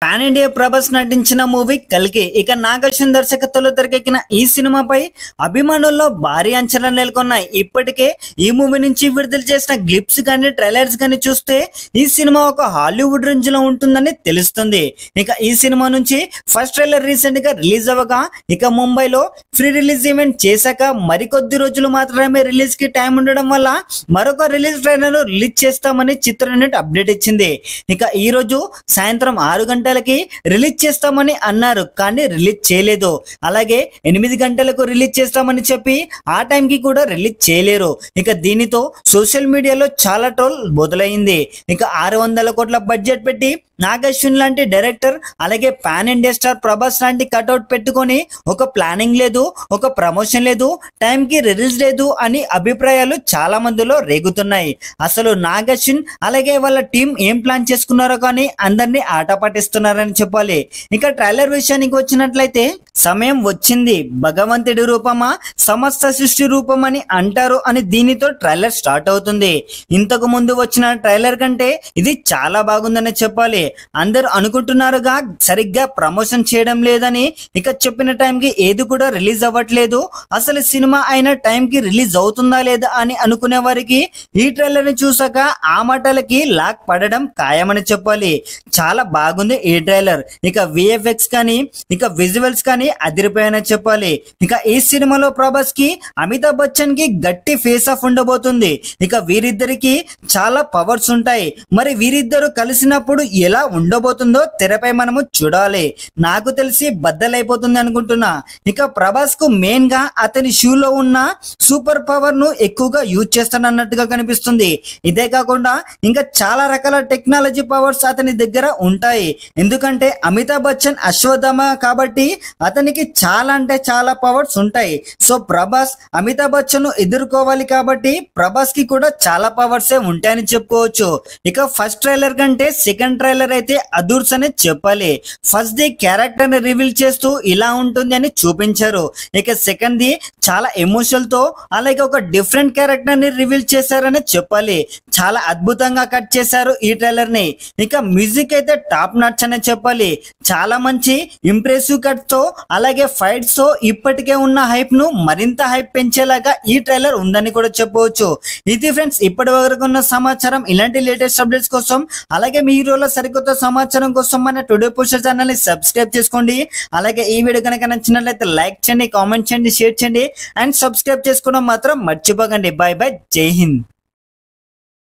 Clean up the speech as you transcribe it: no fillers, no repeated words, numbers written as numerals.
Pan India Prabhas నటించిన movie కల్కి. ఇక నాగార్జున దర్శకత్వంలో తెరకెక్కిన ఈ సినిమాపై అభిమానుల్లో భారీ అంచనాలు నెలకొన్నాయి. ఇప్పటికే ఈ మూవీ నుంచి విడుదల చేసిన గ్లిప్స్ కానీ ట్రైలర్స్ కానీ చూస్తే ఈ సినిమా ఒక హాలీవుడ్ రేంజ్ లో ఉంటుందని తెలుస్తుంది. ఇక ఈ సినిమా నుంచి ఫస్ట్ ట్రైలర్ రీసెంట్ గా రిలీజ్ అవ్వగా ఇక ముంబైలో ఫ్రీ రిలీజ్ ఈవెంట్ చేశాక మరికొద్ది రోజులు మాత్రమే రిలీజ్ కి టైం ఉండడం వల్ల మరొక రిలీజ్ ట్రైలర్ రిలీజ్ చేస్తామని చిత్ర యూనిట్ అప్డేట్ ఇచ్చింది. ఇక ఈ రోజు సాయంత్రం 6 గంటలకి రిలీజ్ చేస్తామని అన్నారు, కానీ రిలీజ్ చేయలేదు. అలాగే 8 గంటలకు రిలీజ్ చేస్తామని చెప్పి ఆ టైంకి కూడా రిలీజ్ చేయలేరు. ఇక దీనితో సోషల్ మీడియాలో చాలా ట్రోల్ మొదలైంది. ఇక 600 కోట్ల బడ్జెట్ పెట్టి నాగార్జున లాంటి డైరెక్టర్ అలాగే పాన్ ఇండియా స్టార్ ప్రభాస్ లాంటి కట్అవుట్ పెట్టుకొని ఒక ప్లానింగ్ లేదు, ఒక ప్రమోషన్ లేదు, టైంకి రిలీజ్ లేదు అని అభిప్రాయాలు చాలా మందిలో రేగుతున్నాయి. అసలు నాగార్జున అలాగే వాళ్ళ టీం ఏం ప్లాన్ చేసుకున్నారో కానీ అందరినీ ఆట పట్టిస్తున్నారని చెప్పాలి. ఇక ట్రైలర్ విషయానికి వచ్చినట్లయితే సమయం వచ్చింది, భగవంతుడి రూపమా సమస్త సృష్టి రూపం అని అంటారు అని దీనితో ట్రైలర్ స్టార్ట్ అవుతుంది. ఇంతకు ముందు వచ్చిన ట్రైలర్ కంటే ఇది చాలా బాగుందని చెప్పాలి. అందరూ అనుకుంటున్నారుగా సరిగ్గా ప్రమోషన్ చేయడం లేదని. ఇక చెప్పిన టైంకి ఏది కూడా రిలీజ్ అవ్వట్లేదు, అసలు సినిమా అయిన టైంకి రిలీజ్ అవుతుందా లేదా అని అనుకునే వారికి ఈ ట్రైలర్ ని చూసాక ఆ మాటలకి లాక్ పడడం ఖాయమని చెప్పాలి. చాలా బాగుంది ఈ ట్రైలర్. ఇక విఎఫ్ఎక్స్ కానీ ఇక విజువల్స్ కానీ అదిరిపోయాయని చెప్పాలి. ఇక ఈ సినిమాలో ప్రభాస్ కి అమితాబ్ బచ్చన్ కి గట్టి ఫేస్ ఆఫ్ ఉండబోతుంది. ఇక వీరిద్దరికి చాలా పవర్స్ ఉంటాయి. మరి వీరిద్దరు కలిసినప్పుడు ఎలా ఉండబోతుందో తెరపై మనము చూడాలి. నాకు తెలిసి బద్దలైపోతుంది అనుకుంటున్నా. ఇక ప్రభాస్ కు మెయిన్ గా అతని షూలో ఉన్న సూపర్ పవర్ ను ఎక్కువగా యూజ్ చేస్తాడన్నట్టుగా కనిపిస్తుంది. ఇదే కాకుండా ఇంకా చాలా రకాల టెక్నాలజీ పవర్స్ అతని దగ్గర ఉంటాయి. ఎందుకంటే అమితాబ్ బచ్చన్ అశ్వత్థామ కాబట్టి అతనికి చాలా అంటే చాలా పవర్స్ ఉంటాయి. సో ప్రభాస్ అమితాబ్ బచ్చన్ ను ఎదుర్కోవాలి కాబట్టి ప్రభాస్ కి కూడా చాలా పవర్స్ ఉంటాయని చెప్పుకోవచ్చు. ఇక ఫస్ట్ ట్రైలర్ కంటే సెకండ్ ట్రైలర్ అయితే అదూర్స్ అని చెప్పాలి. ఫస్ట్ ది క్యారెక్టర్ ని రివీల్ చేస్తూ ఇలా ఉంటుంది అని చూపించారు. ఇక సెకండ్ ది చాలా ఎమోషనల్ తో అలాగే ఒక డిఫరెంట్ క్యారెక్టర్ ని రివీల్ చేశారని చెప్పాలి. చాలా అద్భుతంగా కట్ చేశారు ఈ ట్రైలర్ ని. ఇక మ్యూజిక్ అయితే టాప్ నచ్ అని చెప్పాలి. చాలా మంచి ఇంప్రెసివ్ కట్ తో అలాగే ఫైట్స్ తో ఇప్పటికే ఉన్న హైప్ ను మరింత హైప్ పెంచేలాగా ఈ ట్రైలర్ ఉందని కూడా చెప్పవచ్చు. ఇది ఫ్రెండ్స్ ఇప్పటి వరకు ఉన్న సమాచారం. ఇలాంటి లేటెస్ట్ అప్డేట్స్ కోసం అలాగే మీ హీరోల సరికొత్త సమాచారం కోసం మన టుడే పోస్టర్ ఛానల్ ని సబ్స్క్రైబ్ చేసుకోండి. అలాగే ఈ వీడియో కనుక నచ్చినట్లయితే లైక్ చేయండి, కామెంట్ చేయండి, షేర్ చేయండి అండ్ సబ్స్క్రైబ్ చేసుకోవడం మాత్రం మర్చిపోకండి. బై బై, జై హింద్.